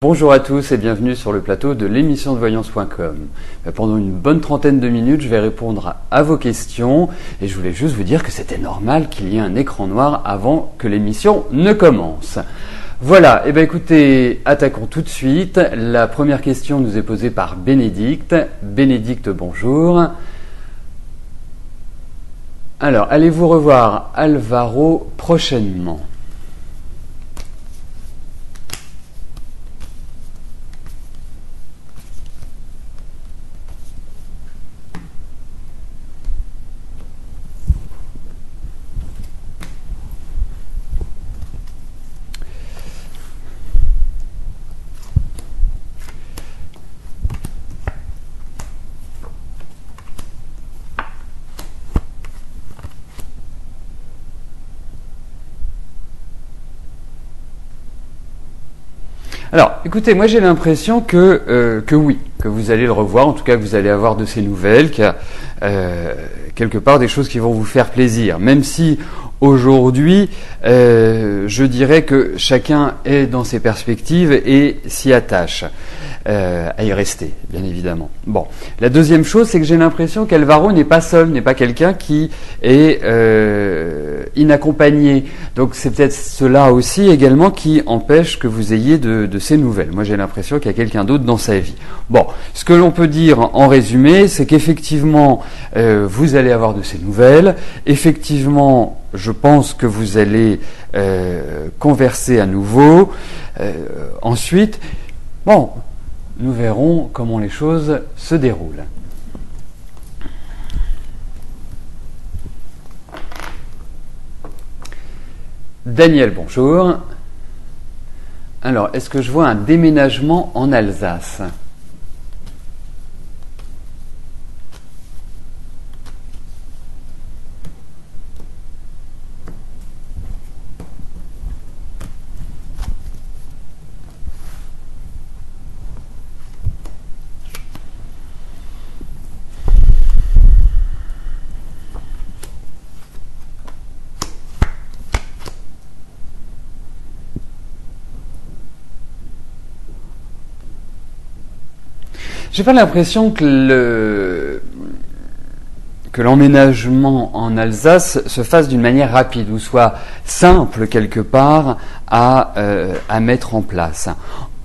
Bonjour à tous et bienvenue sur le plateau de l'émission de voyance.com. Pendant une bonne trentaine de minutes, je vais répondre à vos questions et je voulais juste vous dire que c'était normal qu'il y ait un écran noir avant que l'émission ne commence. Voilà, et bien écoutez, attaquons tout de suite. La première question nous est posée par Bénédicte. Bénédicte, bonjour. Alors, allez-vous revoir Alvaro prochainement ? Alors, écoutez, moi j'ai l'impression que oui, que vous allez le revoir, en tout cas que vous allez avoir de ses nouvelles, qu'il y a quelque part des choses qui vont vous faire plaisir, même si aujourd'hui, je dirais que chacun est dans ses perspectives et s'y attache. À y rester, bien évidemment. Bon, la deuxième chose, c'est que j'ai l'impression qu'Alvaro n'est pas seul, n'est pas quelqu'un qui est inaccompagné. Donc c'est peut-être cela aussi également qui empêche que vous ayez de ces nouvelles. Moi j'ai l'impression qu'il y a quelqu'un d'autre dans sa vie. Bon, ce que l'on peut dire en résumé, c'est qu'effectivement, vous allez avoir de ces nouvelles. Effectivement, je pense que vous allez converser à nouveau. Ensuite, bon, nous verrons comment les choses se déroulent. Daniel, bonjour. Alors, est-ce que je vois un déménagement en Alsace ? J'ai pas l'impression que l'emménagement en Alsace se fasse d'une manière rapide ou soit simple quelque part à mettre en place.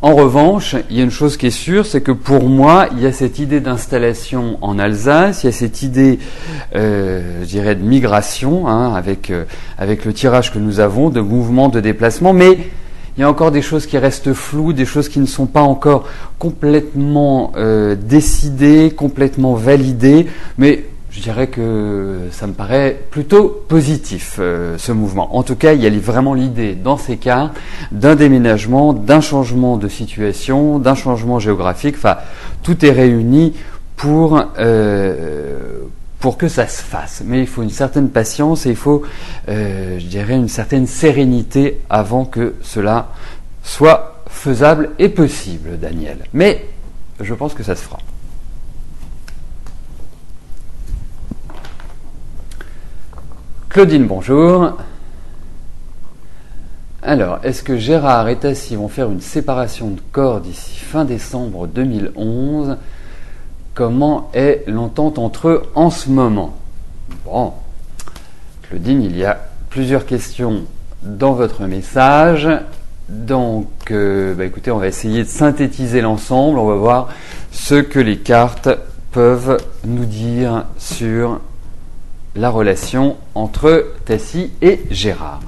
En revanche, il y a une chose qui est sûre, c'est que pour moi, il y a cette idée d'installation en Alsace, il y a cette idée, je dirais, de migration, hein, avec le tirage que nous avons, de mouvement, de déplacement, mais il y a encore des choses qui restent floues, des choses qui ne sont pas encore complètement décidées, complètement validées, mais je dirais que ça me paraît plutôt positif, ce mouvement. En tout cas, il y a vraiment l'idée, dans ces cas, d'un déménagement, d'un changement de situation, d'un changement géographique. Enfin, tout est réuni pour que ça se fasse. Mais il faut une certaine patience et il faut, je dirais, une certaine sérénité avant que cela soit faisable et possible, Daniel. Mais je pense que ça se fera. Claudine, bonjour. Alors, est-ce que Gérard et Tassi vont faire une séparation de corps d'ici fin décembre 2011 ? Comment est l'entente entre eux en ce moment ? Bon, Claudine, il y a plusieurs questions dans votre message. Donc, écoutez, on va essayer de synthétiser l'ensemble. On va voir ce que les cartes peuvent nous dire sur la relation entre Tassi et Gérard.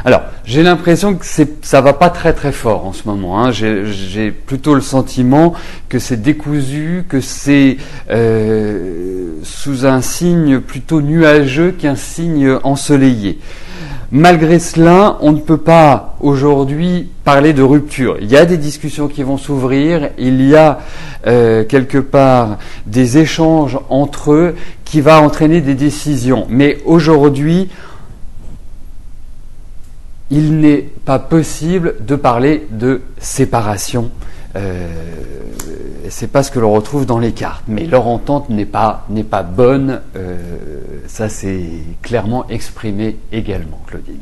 Alors, j'ai l'impression que ça va pas très très fort en ce moment. Hein. J'ai plutôt le sentiment que c'est décousu, que c'est sous un signe plutôt nuageux qu'un signe ensoleillé. Malgré cela, on ne peut pas aujourd'hui parler de rupture. Il y a des discussions qui vont s'ouvrir, il y a quelque part des échanges entre eux qui va entraîner des décisions. Mais aujourd'hui, il n'est pas possible de parler de séparation. C'est pas ce que l'on retrouve dans les cartes, mais leur entente n'est pas bonne. Ça c'est clairement exprimé également, Claudine.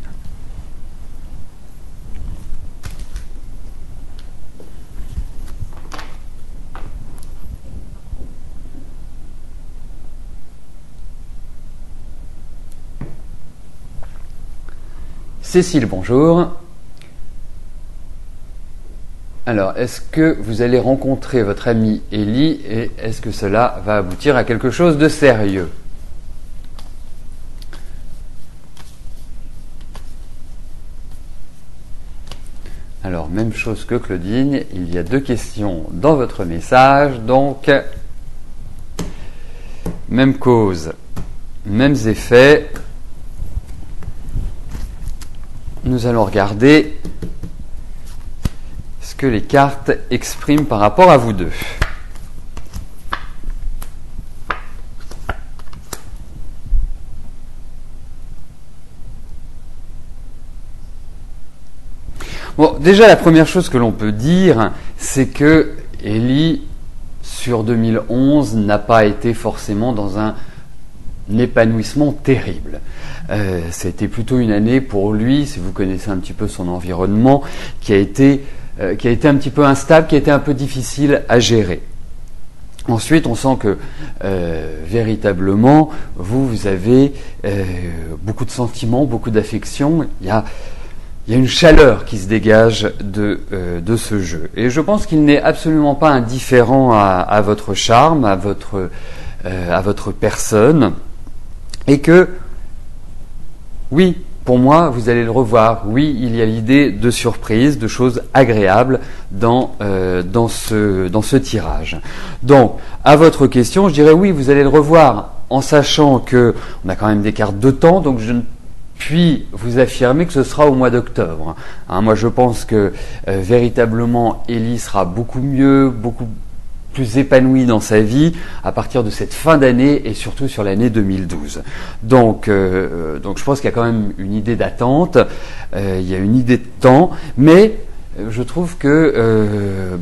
Cécile, bonjour. Alors, est-ce que vous allez rencontrer votre amie Ellie et est-ce que cela va aboutir à quelque chose de sérieux? Alors, même chose que Claudine, il y a 2 questions dans votre message, donc même cause, mêmes effets. Nous allons regarder ce que les cartes expriment par rapport à vous deux. Bon, déjà la première chose que l'on peut dire, c'est que Ellie, sur 2011, n'a pas été forcément dans un épanouissement terrible. C'était plutôt une année pour lui, si vous connaissez un petit peu son environnement, qui a été un petit peu instable, qui a été un peu difficile à gérer. Ensuite, on sent que véritablement, vous avez beaucoup de sentiments, beaucoup d'affection. Il y a une chaleur qui se dégage de ce jeu. Et je pense qu'il n'est absolument pas indifférent à votre charme, à votre personne. Et que, oui, pour moi, vous allez le revoir. Oui, il y a l'idée de surprise, de choses agréables dans ce tirage. Donc, à votre question, je dirais oui, vous allez le revoir, en sachant que on a quand même des cartes de temps, donc je ne puis vous affirmer que ce sera au mois d'octobre. Hein, moi, je pense que véritablement, Ellie sera beaucoup mieux, beaucoup plus épanoui dans sa vie à partir de cette fin d'année et surtout sur l'année 2012. Donc je pense qu'il y a quand même une idée d'attente, il y a une idée de temps, mais je trouve que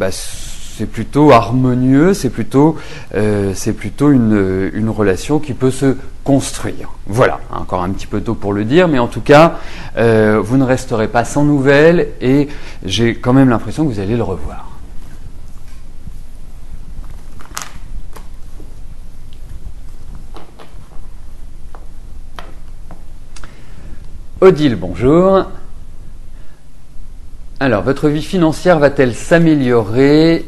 c'est plutôt harmonieux, c'est plutôt une relation qui peut se construire. Voilà, encore un petit peu tôt pour le dire, mais en tout cas, vous ne resterez pas sans nouvelles et j'ai quand même l'impression que vous allez le revoir. Odile, bonjour. Alors, votre vie financière va-t-elle s'améliorer ?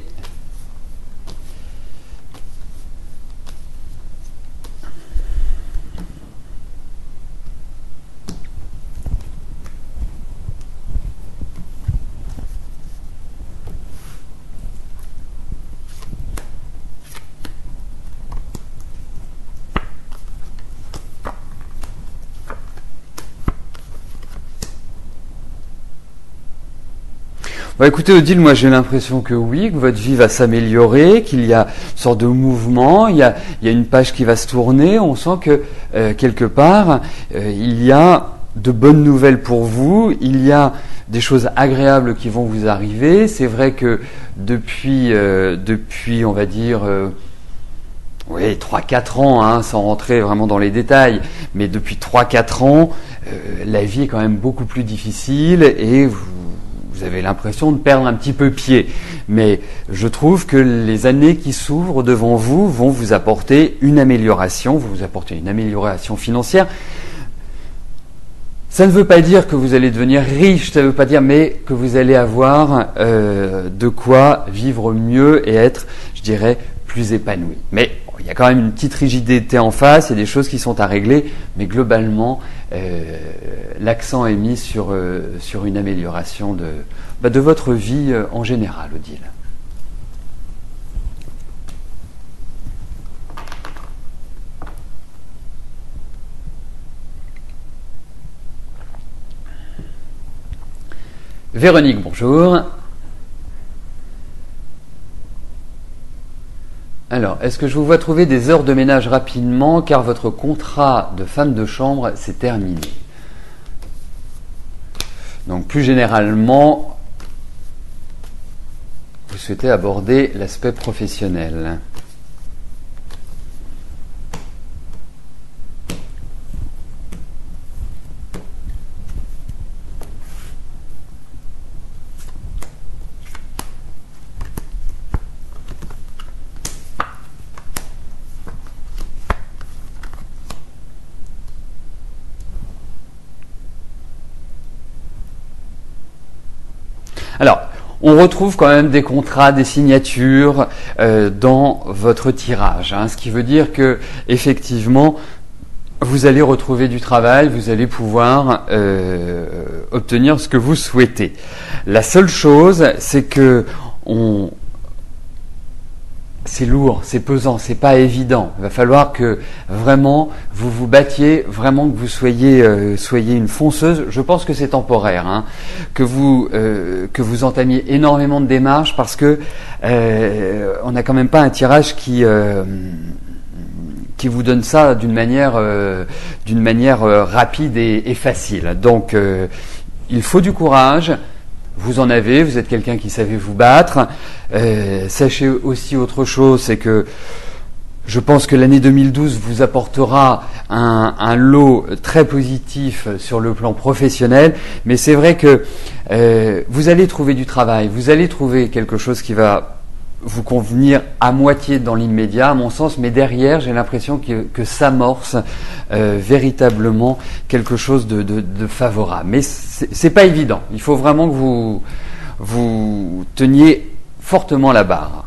Bah écoutez Odile, moi j'ai l'impression que oui, que votre vie va s'améliorer, qu'il y a une sorte de mouvement, il y a une page qui va se tourner, on sent que quelque part il y a de bonnes nouvelles pour vous, il y a des choses agréables qui vont vous arriver. C'est vrai que depuis on va dire 3-4 ans, hein, sans rentrer vraiment dans les détails, mais depuis 3-4 ans, la vie est quand même beaucoup plus difficile et vous avez l'impression de perdre un petit peu pied. Mais je trouve que les années qui s'ouvrent devant vous vont vous apporter une amélioration, financière. Ça ne veut pas dire que vous allez devenir riche, ça ne veut pas dire, mais que vous allez avoir de quoi vivre mieux et être, je dirais, plus épanoui. Mais il y a quand même une petite rigidité en face, il y a des choses qui sont à régler, mais globalement, l'accent est mis sur une amélioration de votre vie en général, Odile. Véronique, bonjour. Alors, est-ce que je vous vois trouver des heures de ménage rapidement car votre contrat de femme de chambre s'est terminé ? Donc plus généralement, vous souhaitez aborder l'aspect professionnel. Alors, on retrouve quand même des contrats, des signatures dans votre tirage, hein, ce qui veut dire que effectivement, vous allez retrouver du travail, vous allez pouvoir obtenir ce que vous souhaitez. La seule chose, c'est que c'est lourd, c'est pesant, c'est pas évident. Il va falloir que vraiment vous vous battiez, vraiment que vous soyez une fonceuse. Je pense que c'est temporaire, hein, que vous entamiez énormément de démarches parce que on n'a quand même pas un tirage qui vous donne ça d'une manière rapide et facile. Donc il faut du courage. Vous en avez, vous êtes quelqu'un qui savait vous battre. Sachez aussi autre chose, c'est que je pense que l'année 2012 vous apportera un lot très positif sur le plan professionnel, mais c'est vrai que vous allez trouver du travail, vous allez trouver quelque chose qui va vous convenir à moitié dans l'immédiat, à mon sens, mais derrière, j'ai l'impression que s'amorce véritablement quelque chose de favorable. Mais c'est pas évident. Il faut vraiment que vous teniez fortement la barre.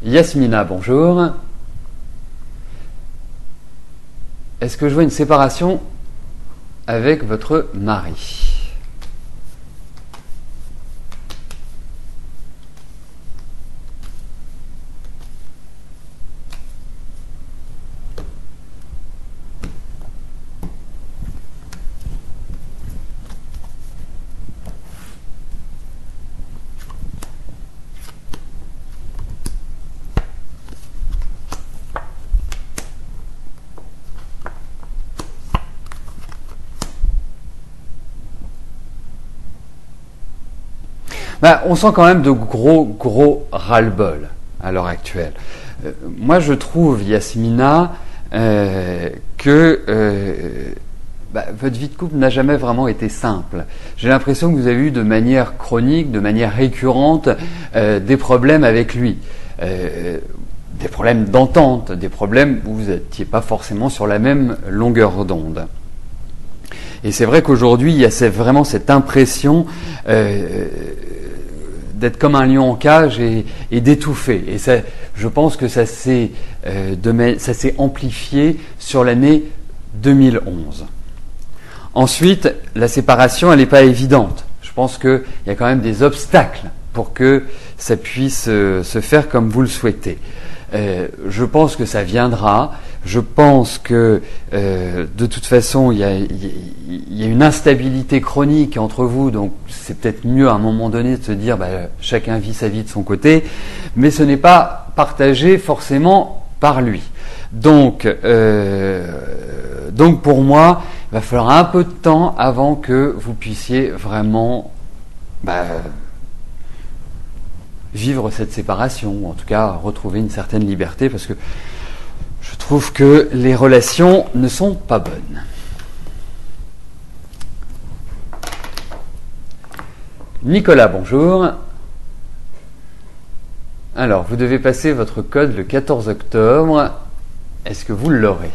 Yasmina, bonjour. Est-ce que je vois une séparation avec votre mari ? On sent quand même de gros ras-le-bol à l'heure actuelle. Moi, je trouve, Yasmina, que votre vie de couple n'a jamais vraiment été simple. J'ai l'impression que vous avez eu de manière chronique, de manière récurrente, des problèmes avec lui. Des problèmes d'entente, des problèmes où vous n'étiez pas forcément sur la même longueur d'onde. Et c'est vrai qu'aujourd'hui, il y a vraiment cette impression d'être comme un lion en cage et d'étouffer. Et ça, je pense que ça s'est amplifié sur l'année 2011. Ensuite, la séparation, elle n'est pas évidente. Je pense qu'il y a quand même des obstacles pour que ça puisse se faire comme vous le souhaitez. Je pense que ça viendra. Je pense que de toute façon, il y a une instabilité chronique entre vous, donc c'est peut-être mieux à un moment donné de se dire chacun vit sa vie de son côté, mais ce n'est pas partagé forcément par lui. Donc pour moi, il va falloir un peu de temps avant que vous puissiez vraiment vivre cette séparation, ou en tout cas retrouver une certaine liberté, parce que je trouve que les relations ne sont pas bonnes. Nicolas, bonjour. Alors, vous devez passer votre code le 14 octobre. Est-ce que vous l'aurez ?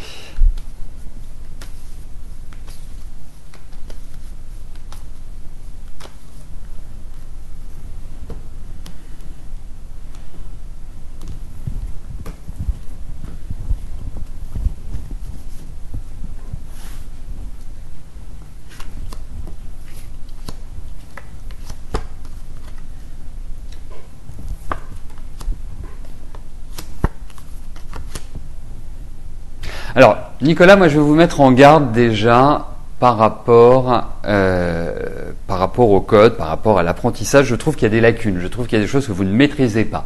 Alors, Nicolas, moi je vais vous mettre en garde déjà par rapport par rapport au code, par rapport à l'apprentissage, je trouve qu'il y a des lacunes, je trouve qu'il y a des choses que vous ne maîtrisez pas.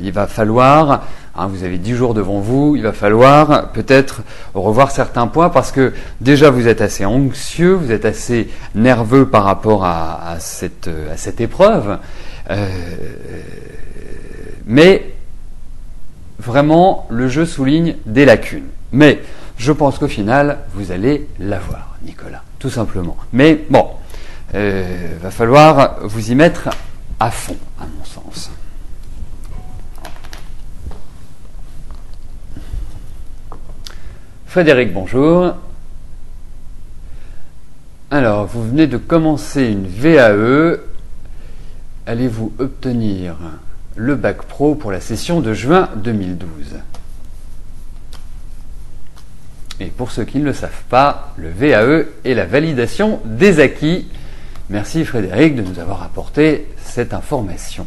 Il va falloir, vous avez 10 jours devant vous, il va falloir peut-être revoir certains points parce que déjà vous êtes assez anxieux, vous êtes assez nerveux par rapport à cette épreuve, mais vraiment le jeu souligne des lacunes. Mais je pense qu'au final, vous allez l'avoir, Nicolas, tout simplement. Mais bon, va falloir vous y mettre à fond, à mon sens. Frédéric, bonjour. Alors, vous venez de commencer une VAE. Allez-vous obtenir le bac pro pour la session de juin 2012 ? Et pour ceux qui ne le savent pas, le VAE est la validation des acquis. Merci Frédéric de nous avoir apporté cette information.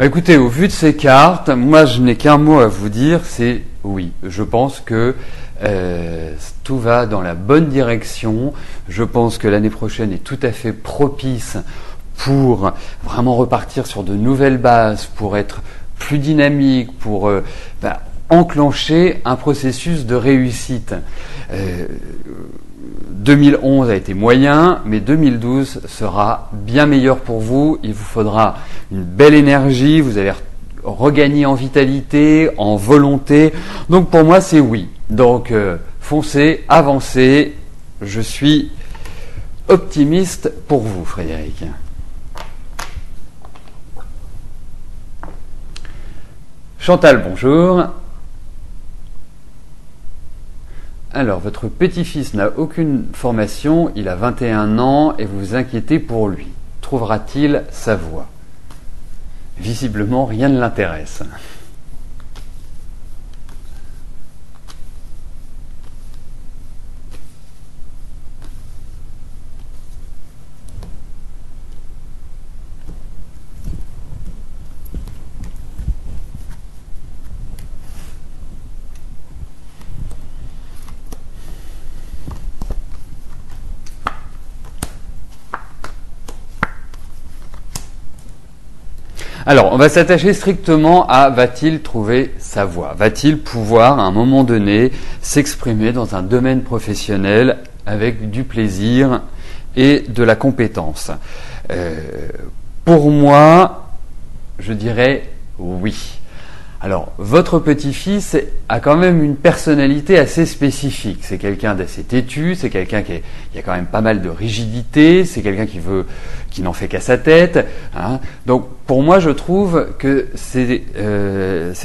Écoutez, au vu de ces cartes, moi je n'ai qu'un mot à vous dire, c'est oui. Je pense que tout va dans la bonne direction. Je pense que l'année prochaine est tout à fait propice pour vraiment repartir sur de nouvelles bases, pour être plus dynamique, pour enclencher un processus de réussite. 2011 a été moyen, mais 2012 sera bien meilleur pour vous. Il vous faudra une belle énergie, vous allez regagner en vitalité, en volonté. Donc pour moi, c'est oui. Donc foncez, avancez. Je suis optimiste pour vous, Frédéric. Chantal, bonjour. Alors, votre petit-fils n'a aucune formation, il a 21 ans et vous vous inquiétez pour lui. Trouvera-t-il sa voie ? Visiblement, rien ne l'intéresse. Alors, on va s'attacher strictement à va-t-il trouver sa voie ? Va-t-il pouvoir, à un moment donné, s'exprimer dans un domaine professionnel avec du plaisir et de la compétence ? Pour moi, je dirais oui. Alors, votre petit-fils a quand même une personnalité assez spécifique. C'est quelqu'un d'assez têtu, c'est quelqu'un qui a quand même pas mal de rigidité, c'est quelqu'un qui n'en fait qu'à sa tête. Donc, pour moi, je trouve que c'est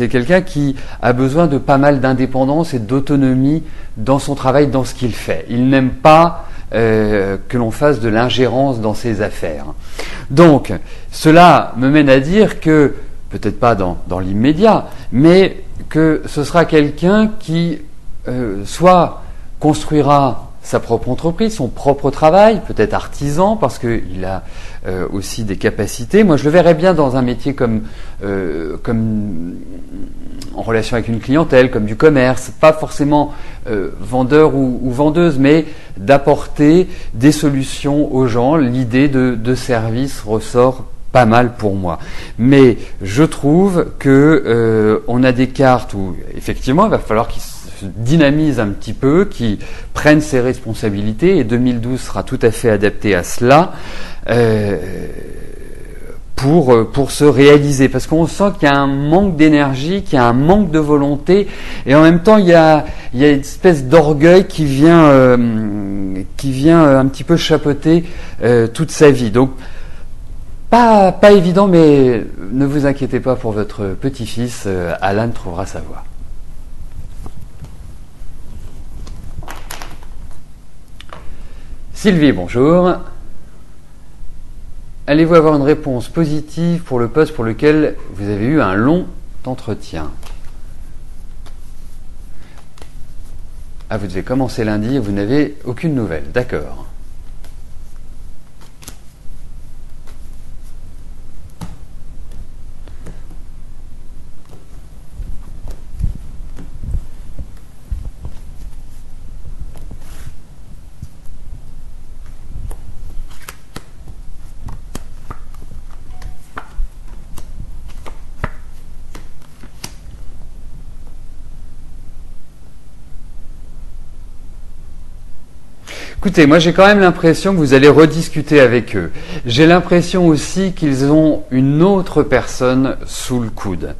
quelqu'un qui a besoin de pas mal d'indépendance et d'autonomie dans son travail, dans ce qu'il fait. Il n'aime pas que l'on fasse de l'ingérence dans ses affaires. Donc, cela me mène à dire que peut-être pas dans l'immédiat, mais que ce sera quelqu'un qui soit construira sa propre entreprise, son propre travail, peut-être artisan, parce qu'il a aussi des capacités. Moi, je le verrais bien dans un métier comme en relation avec une clientèle, comme du commerce, pas forcément vendeur ou vendeuse, mais d'apporter des solutions aux gens. L'idée de service ressort pas mal pour moi. Mais je trouve que on a des cartes où effectivement il va falloir qu'ils se dynamisent un petit peu, qu'ils prennent ses responsabilités, et 2012 sera tout à fait adapté à cela pour se réaliser, parce qu'on sent qu'il y a un manque d'énergie, qu'il y a un manque de volonté, et en même temps il y a une espèce d'orgueil qui vient un petit peu chapeauter toute sa vie. Donc pas évident, mais ne vous inquiétez pas pour votre petit-fils, Alan trouvera sa voie. Sylvie, bonjour. Allez-vous avoir une réponse positive pour le poste pour lequel vous avez eu un long entretien? Ah, vous devez commencer lundi et vous n'avez aucune nouvelle. D'accord. Écoutez, moi j'ai quand même l'impression que vous allez rediscuter avec eux. J'ai l'impression aussi qu'ils ont une autre personne sous le coude.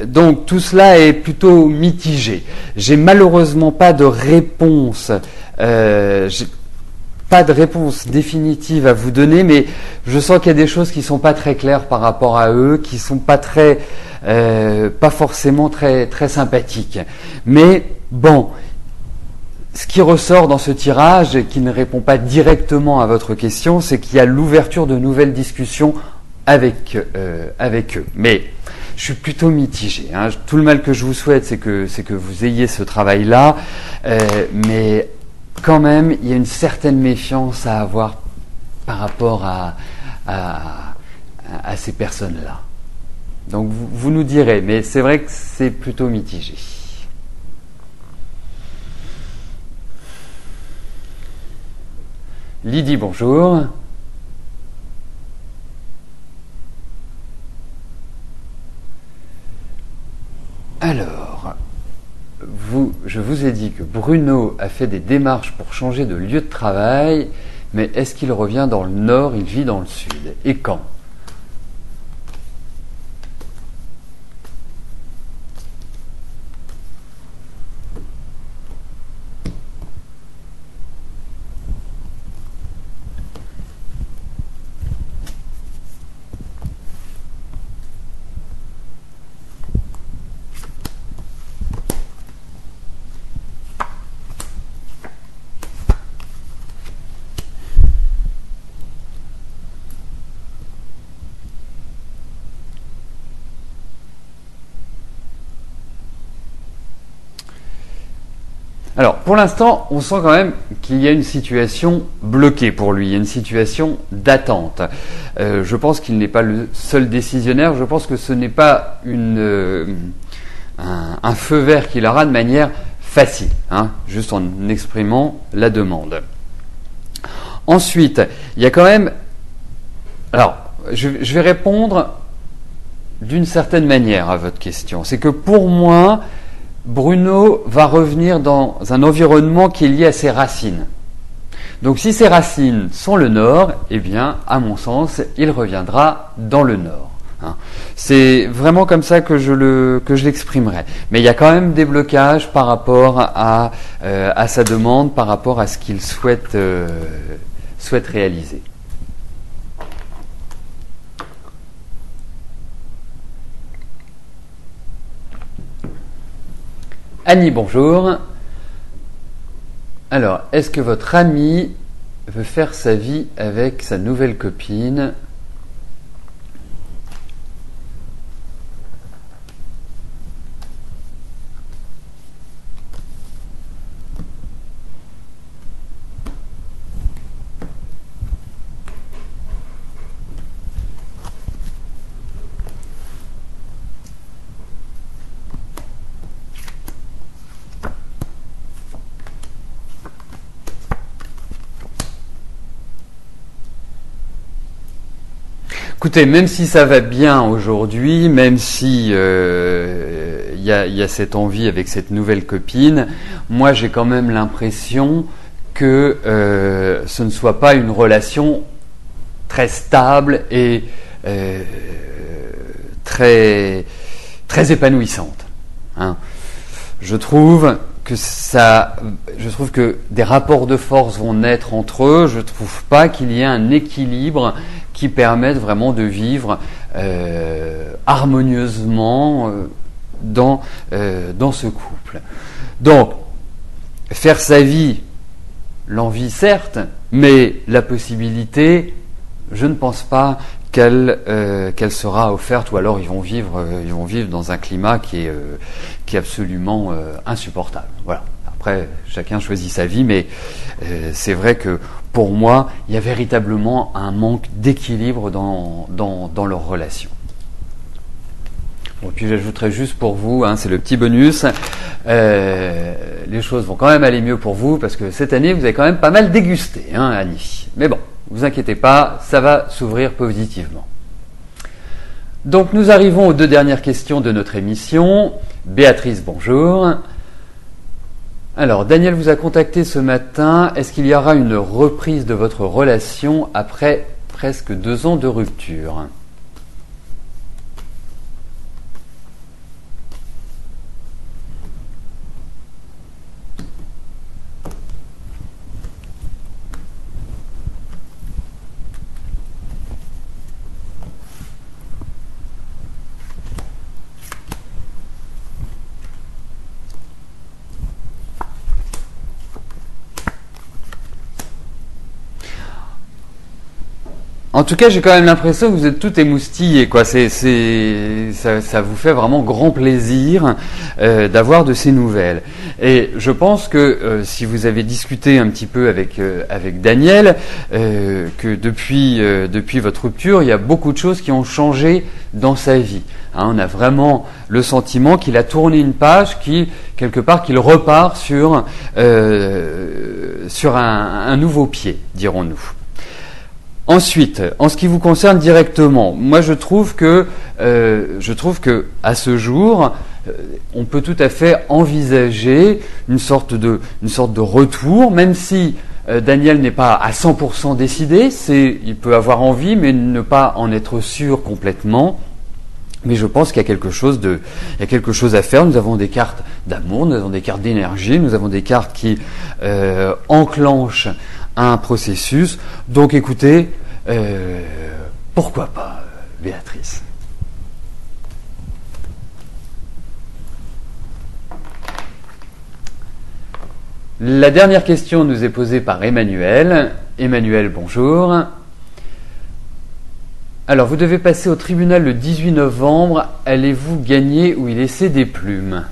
Donc tout cela est plutôt mitigé. J'ai malheureusement pas de réponse, pas de réponse définitive à vous donner, mais je sens qu'il y a des choses qui sont pas très claires par rapport à eux, qui sont pas très, pas forcément très très sympathiques. Mais bon. Ce qui ressort dans ce tirage et qui ne répond pas directement à votre question, c'est qu'il y a l'ouverture de nouvelles discussions avec eux. Mais je suis plutôt mitigé. Hein. Tout le mal que je vous souhaite, c'est que vous ayez ce travail-là, mais quand même, il y a une certaine méfiance à avoir par rapport à ces personnes-là. Donc vous nous direz, mais c'est vrai que c'est plutôt mitigé. Lydie, bonjour. Alors, je vous ai dit que Bruno a fait des démarches pour changer de lieu de travail, mais est-ce qu'il revient dans le nord, il vit dans le sud? Et quand? Alors, pour l'instant, on sent quand même qu'il y a une situation bloquée pour lui, il y a une situation d'attente. Je pense qu'il n'est pas le seul décisionnaire, je pense que ce n'est pas un feu vert qu'il aura de manière facile, hein, juste en exprimant la demande. Ensuite, il y a quand même... Alors, je vais répondre d'une certaine manière à votre question. C'est que pour moi... Bruno va revenir dans un environnement qui est lié à ses racines. Donc si ses racines sont le nord, eh bien, à mon sens, il reviendra dans le nord. Hein. C'est vraiment comme ça que je l'exprimerai. Mais il y a quand même des blocages par rapport à sa demande, par rapport à ce qu'il souhaite réaliser. Annie, bonjour. Alors, est-ce que votre ami veut faire sa vie avec sa nouvelle copine? Écoutez, même si ça va bien aujourd'hui, même si y a cette envie avec cette nouvelle copine, moi j'ai quand même l'impression que ce ne soit pas une relation très stable et très épanouissante. Hein. Je trouve que des rapports de force vont naître entre eux. Je ne trouve pas qu'il y ait un équilibre qui permette vraiment de vivre harmonieusement dans ce couple. Donc, faire sa vie l'envie certes, mais la possibilité, je ne pense pas qu'elle sera offerte, ou alors ils vont vivre dans un climat qui est absolument insupportable. Voilà. Après, chacun choisit sa vie, mais c'est vrai que pour moi, il y a véritablement un manque d'équilibre dans leur relation. Bon, puis j'ajouterai juste pour vous, c'est le petit bonus, les choses vont quand même aller mieux pour vous, parce que cette année, vous avez quand même pas mal dégusté, Annie. Mais bon, vous inquiétez pas, ça va s'ouvrir positivement. Donc nous arrivons aux 2 dernières questions de notre émission. Béatrice, bonjour. Alors, Daniel vous a contacté ce matin. Est-ce qu'il y aura une reprise de votre relation après presque 2 ans de rupture ? En tout cas, j'ai quand même l'impression que vous êtes tout émoustillés, quoi. Ça vous fait vraiment grand plaisir d'avoir de ces nouvelles. Et je pense que si vous avez discuté un petit peu avec Daniel, que depuis votre rupture, il y a beaucoup de choses qui ont changé dans sa vie. On a vraiment le sentiment qu'il a tourné une page, qu'il repart sur un nouveau pied, dirons-nous. Ensuite, en ce qui vous concerne directement, moi je trouve que à ce jour, on peut tout à fait envisager une sorte de retour, même si Daniel n'est pas à 100% décidé, il peut avoir envie, mais ne pas en être sûr complètement. Mais je pense qu'il y a quelque chose à faire. Nous avons des cartes d'amour, nous avons des cartes d'énergie, nous avons des cartes qui enclenchent un processus. Donc écoutez, pourquoi pas, Béatrice ? La dernière question nous est posée par Emmanuel. Emmanuel, bonjour. Alors, vous devez passer au tribunal le 18 novembre. Allez-vous gagner ou y laisser des plumes ?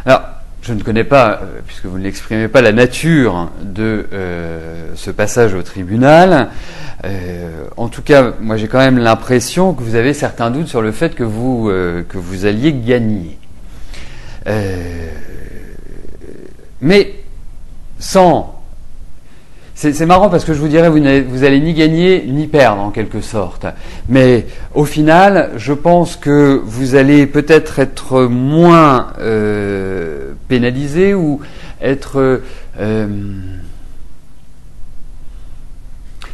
Alors, je ne connais pas, puisque vous ne l'exprimez pas, la nature de ce passage au tribunal. En tout cas, moi j'ai quand même l'impression que vous avez certains doutes sur le fait que vous alliez gagner. Mais sans... C'est marrant parce que je vous dirais, vous allez ni gagner ni perdre en quelque sorte. Mais au final, je pense que vous allez peut-être être moins pénalisé ou être...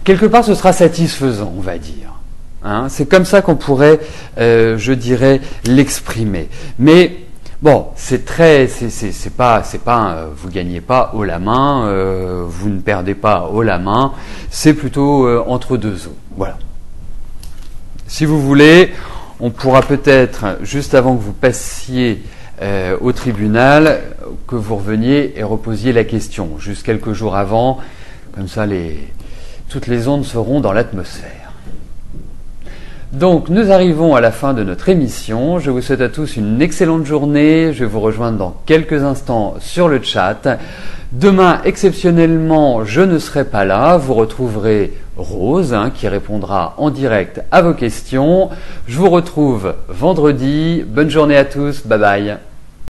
quelque part, ce sera satisfaisant, on va dire. C'est comme ça qu'on pourrait, je dirais, l'exprimer. Mais... bon, c'est pas, vous gagnez pas haut la main, vous ne perdez pas haut la main, c'est plutôt entre deux eaux. Voilà. Si vous voulez, on pourra peut-être, juste avant que vous passiez au tribunal, que vous reveniez et reposiez la question, juste quelques jours avant, comme ça toutes les ondes seront dans l'atmosphère. Donc, nous arrivons à la fin de notre émission. Je vous souhaite à tous une excellente journée. Je vais vous rejoindre dans quelques instants sur le chat. Demain, exceptionnellement, je ne serai pas là. Vous retrouverez Rose, qui répondra en direct à vos questions. Je vous retrouve vendredi. Bonne journée à tous. Bye bye.